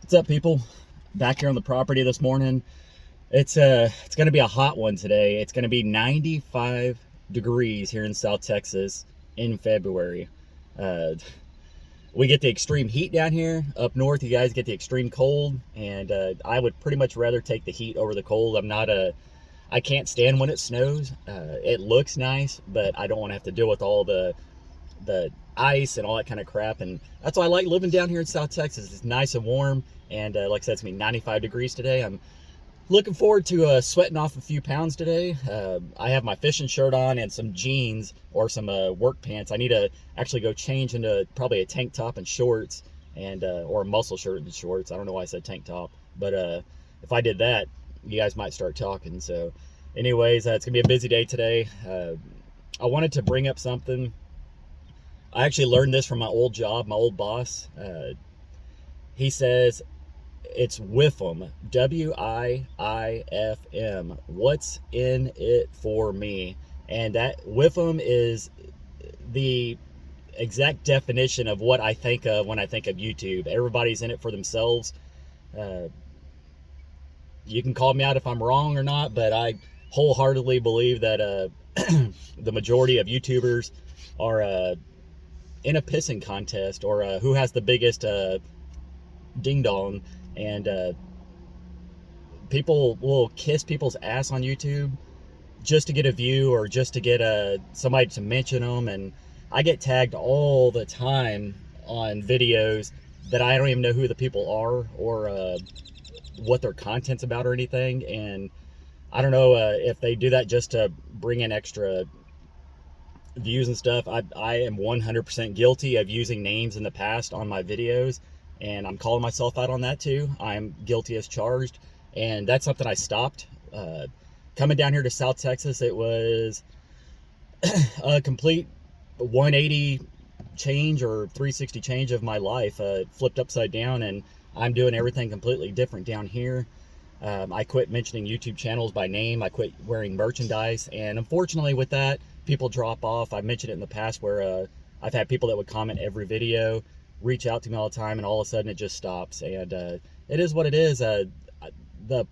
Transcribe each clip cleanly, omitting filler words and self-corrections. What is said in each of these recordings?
What's up, people? Back here on the property this morning. It's going to be a hot one today. It's going to be 95 degrees here in South Texas in February. Uh, we get the extreme heat down here. Up north, you guys get the extreme cold, and I would pretty much rather take the heat over the cold. I can't stand when it snows. It looks nice, but I don't want to have to deal with all the ice and all that kind of crap. And that's why I like living down here in South Texas. It's nice and warm, and like I said, it's gonna be 95 degrees today. I'm looking forward to sweating off a few pounds today. I have my fishing shirt on and some jeans or some work pants. I need to actually go change into probably a tank top and shorts, and or a muscle shirt and shorts. I don't know why I said tank top, but if I did that, you guys might start talking. So anyways, it's gonna be a busy day today. I wanted to bring up something. I actually learned this from my old job, my old boss. He says it's WIFM, WIIFM. What's in it for me? And that WIFM is the exact definition of what I think of when I think of YouTube. Everybody's in it for themselves. You can call me out if I'm wrong or not, but I wholeheartedly believe that the majority of YouTubers are in a pissing contest, or who has the biggest ding dong, and people will kiss people's ass on YouTube just to get a view or just to get somebody to mention them. And I get tagged all the time on videos that I don't even know who the people are, or what their content's about or anything. And I don't know if they do that just to bring in extra views and stuff. I am 100% guilty of using names in the past on my videos, and I'm calling myself out on that too. I'm guilty as charged, and that's something I stopped. Coming down here to South Texas, it was a complete 180 change or 360 change of my life, flipped upside down, and I'm doing everything completely different down here. I quit mentioning YouTube channels by name. I quit wearing merchandise, and unfortunately with that, people drop off. I mentioned it in the past where I've had people that would comment every video, reach out to me all the time, and all of a sudden it just stops. And it is what it is. The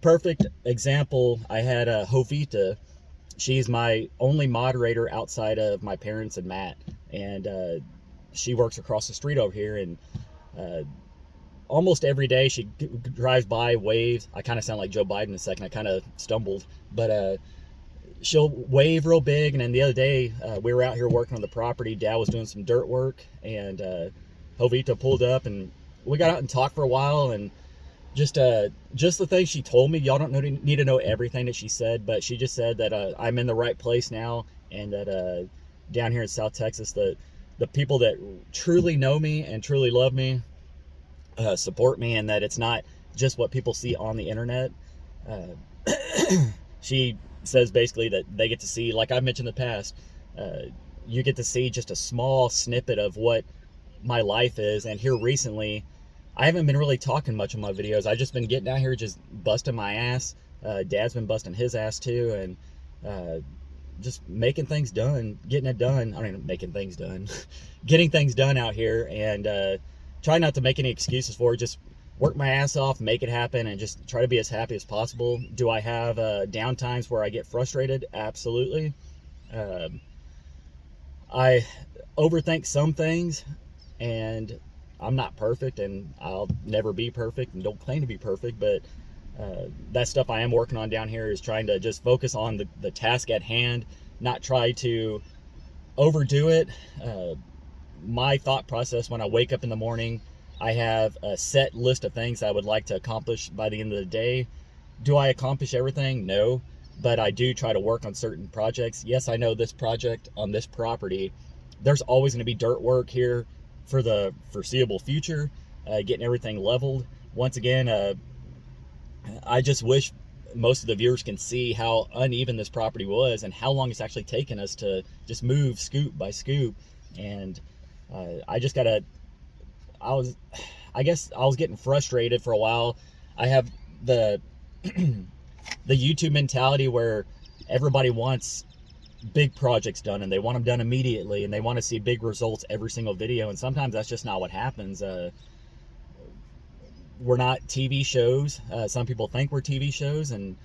perfect example, I had Jovita. She's my only moderator outside of my parents and Matt, and she works across the street over here. And almost every day she drives by, waves. I kind of sound like Joe Biden a second. I kind of stumbled, but she'll wave real big. And then the other day, we were out here working on the property. Dad was doing some dirt work, and Jovita pulled up, and we got out and talked for a while. And just the things she told me, y'all don't need to know everything that she said, but she just said that I'm in the right place now, and that down here in South Texas, the people that truly know me and truly love me support me, and that it's not just what people see on the internet. She says basically that they get to see, like I've mentioned in the past, you get to see just a small snippet of what my life is. And here recently, I haven't been really talking much in my videos. I've just been getting out here just busting my ass. Dad's been busting his ass too, and just making things done, getting it done. I don't even making things done, getting things done out here, and try not to make any excuses for it. Just work my ass off, make it happen, and just try to be as happy as possible. Do I have down times where I get frustrated? Absolutely. I overthink some things, and I'm not perfect, and I'll never be perfect, and don't claim to be perfect, but that stuff I am working on down here is trying to just focus on the task at hand, not try to overdo it. My thought process when I wake up in the morning, I have a set list of things I would like to accomplish by the end of the day. Do I accomplish everything? No, but I do try to work on certain projects. Yes, I know this project on this property, there's always going to be dirt work here for the foreseeable future, getting everything leveled. Once again, I just wish most of the viewers can see how uneven this property was and how long it's actually taken us to just move scoop by scoop. And I just gotta, I guess I was getting frustrated for a while. I have the YouTube mentality where everybody wants big projects done, and they want them done immediately, and they want to see big results every single video, and sometimes that's just not what happens. we're not TV shows. Some people think we're TV shows, and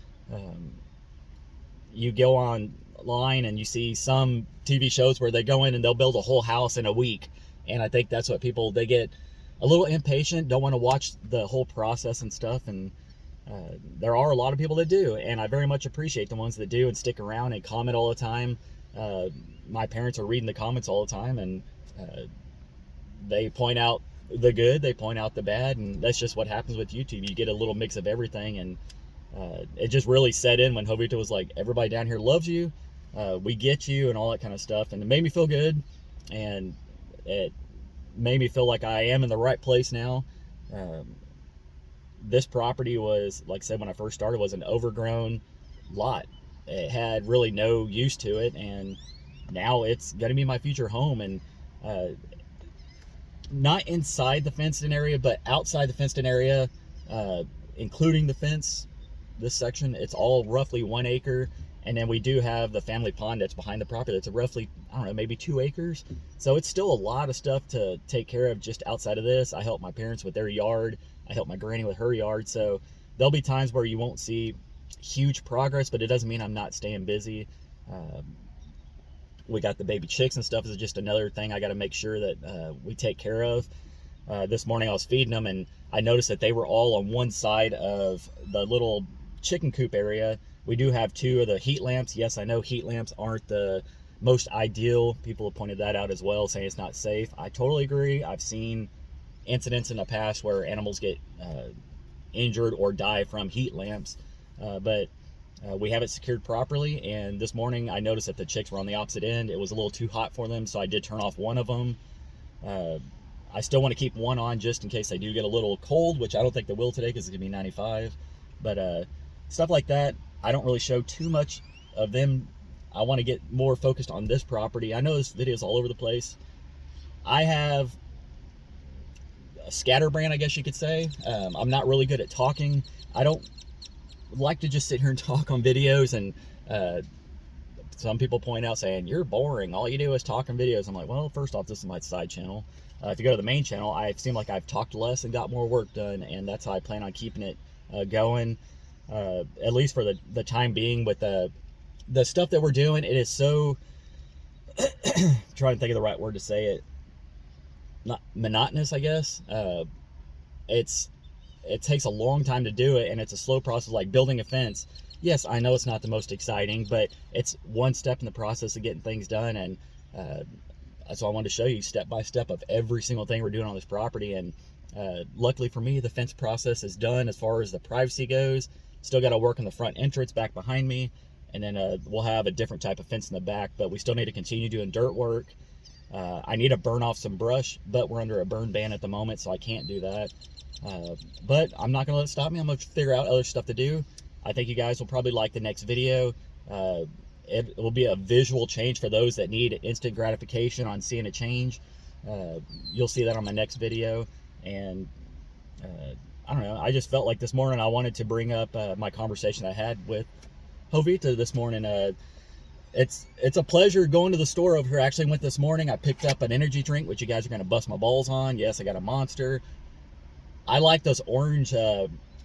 you go online and you see some TV shows where they go in and they'll build a whole house in a week. And I think that's what people, they get a little impatient, don't want to watch the whole process and stuff. And there are a lot of people that do, and I very much appreciate the ones that do and stick around and comment all the time. My parents are reading the comments all the time, and they point out the good, they point out the bad, and that's just what happens with YouTube. You get a little mix of everything, and it just really set in when Jovita was like, everybody down here loves you, we get you, and all that kind of stuff. And it made me feel good, and it made me feel like I am in the right place now. This property was, like I said, when I first started, was an overgrown lot. It had really no use to it, and now it's going to be my future home. And not inside the fenced-in area, but outside the fenced-in area, including the fence, this section, it's all roughly 1 acre. And then we do have the family pond that's behind the property that's roughly, I don't know, maybe 2 acres. So it's still a lot of stuff to take care of just outside of this. I help my parents with their yard. I help my granny with her yard. So there'll be times where you won't see huge progress, but it doesn't mean I'm not staying busy. We got the baby chicks and stuff is just another thing I got to make sure that we take care of. This morning I was feeding them, and I noticed that they were all on one side of the little chicken coop area. We do have 2 of the heat lamps. Yes, I know heat lamps aren't the most ideal. People have pointed that out as well, saying it's not safe. I totally agree. I've seen incidents in the past where animals get injured or die from heat lamps, but we have it secured properly. And this morning I noticed that the chicks were on the opposite end. It was a little too hot for them, so I did turn off one of them. I still want to keep one on just in case they do get a little cold, which I don't think they will today because it's gonna be 95. But stuff like that, I don't really show too much of them. I want to get more focused on this property. I know this video is all over the place. I have a scatterbrain, I guess you could say. I'm not really good at talking. I don't like to just sit here and talk on videos, and some people point out saying, you're boring, all you do is talk on videos. I'm like, well, first off, this is my side channel. If you go to the main channel, I seem like I've talked less and got more work done, and that's how I plan on keeping it going. At least for the time being. With the stuff that we're doing, it is so trying to think of the right word to say it, not monotonous, I guess. It takes a long time to do it, and it's a slow process, like building a fence. Yes, I know it's not the most exciting, but it's one step in the process of getting things done. And so I wanted to show you step by step of every single thing we're doing on this property. And luckily for me, the fence process is done as far as the privacy goes. Still got to work on the front entrance back behind me, and then we'll have a different type of fence in the back, but we still need to continue doing dirt work. I need to burn off some brush, but we're under a burn ban at the moment, so I can't do that. But I'm not going to let it stop me. I'm going to figure out other stuff to do. I think you guys will probably like the next video. It will be a visual change for those that need instant gratification on seeing a change. You'll see that on my next video. And I don't know, I just felt like this morning I wanted to bring up my conversation I had with Jovita this morning. It's a pleasure going to the store over here. I actually went this morning. I picked up an energy drink, which you guys are going to bust my balls on. Yes, I got a Monster. I like those orange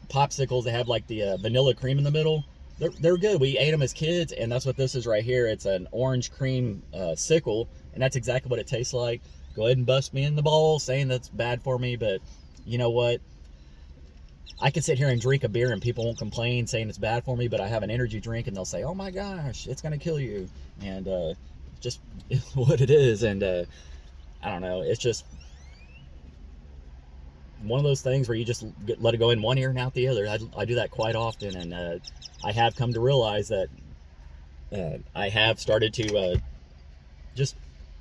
popsicles. They have like the vanilla cream in the middle. They're good. We ate them as kids, and that's what this is right here. It's an orange cream sickle, and that's exactly what it tastes like. Go ahead and bust me in the balls saying that's bad for me, but you know what? I can sit here and drink a beer and people won't complain saying it's bad for me, but I have an energy drink and they'll say, oh my gosh, it's going to kill you. And just what it is. And I don't know, it's just one of those things where you just let it go in one ear and out the other. I do that quite often, and I have come to realize that I have started to just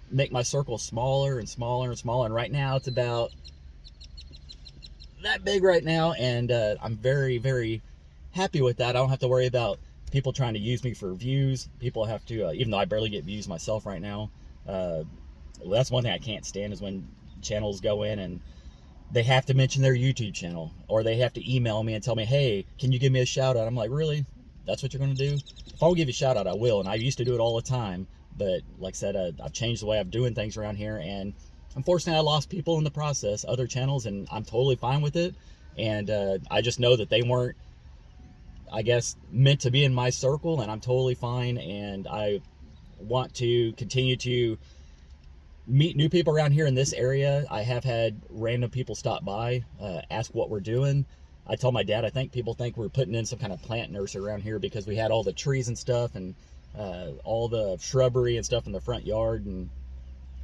make my circle smaller and smaller and smaller, and right now it's about that big right now, and I'm very, very happy with that. I don't have to worry about people trying to use me for views. People have to, even though I barely get views myself right now, that's one thing I can't stand, is when channels go in and they have to mention their YouTube channel, or they have to email me and tell me, hey, can you give me a shout out? I'm like, really? That's what you're going to do? If I will give you a shout out, I will. And I used to do it all the time, but like I said, I've changed the way I'm doing things around here, and unfortunately I lost people in the process, other channels, and I'm totally fine with it. and I just know that they weren't, I guess, meant to be in my circle, and I'm totally fine. And I want to continue to meet new people around here in this area. I have had random people stop by, ask what we're doing. I told my dad, I think people think we're putting in some kind of plant nursery around here because we had all the trees and stuff, and all the shrubbery and stuff in the front yard. And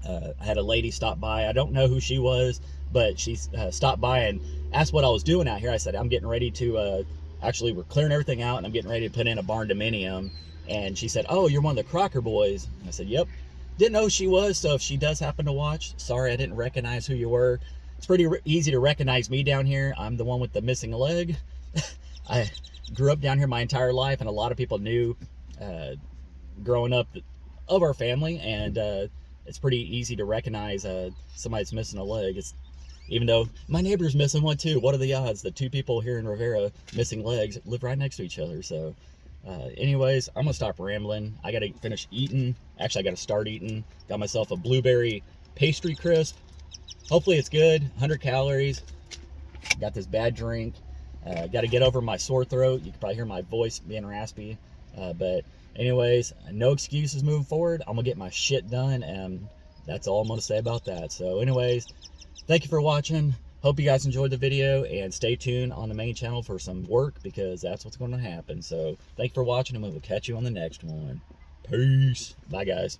I had a lady stop by. I don't know who she was, but she stopped by and asked what I was doing out here. I said, I'm getting ready to, actually, we're clearing everything out, and I'm getting ready to put in a barn dominium. And she said, oh, you're one of the Crocker boys. And I said, yep. Didn't know who she was, so if she does happen to watch, sorry I didn't recognize who you were. It's pretty easy to recognize me down here. I'm the one with the missing leg. I grew up down here my entire life, and a lot of people knew growing up of our family, and it's pretty easy to recognize somebody that's missing a leg. It's, even though my neighbor's missing one too. What are the odds that two people here in Riviera missing legs live right next to each other? So anyways, I'm gonna stop rambling. I gotta finish eating. Actually, I gotta start eating. Got myself a blueberry pastry crisp. Hopefully it's good. 100 calories. Got this bad drink. Got to get over my sore throat. You can probably hear my voice being raspy. But anyways, no excuses moving forward. I'm gonna get my shit done, and that's all I'm gonna say about that. So anyways, thank you for watching. Hope you guys enjoyed the video, and stay tuned on the main channel for some work, because that's what's going to happen. So thank you for watching, and we will catch you on the next one. Peace. Bye, guys.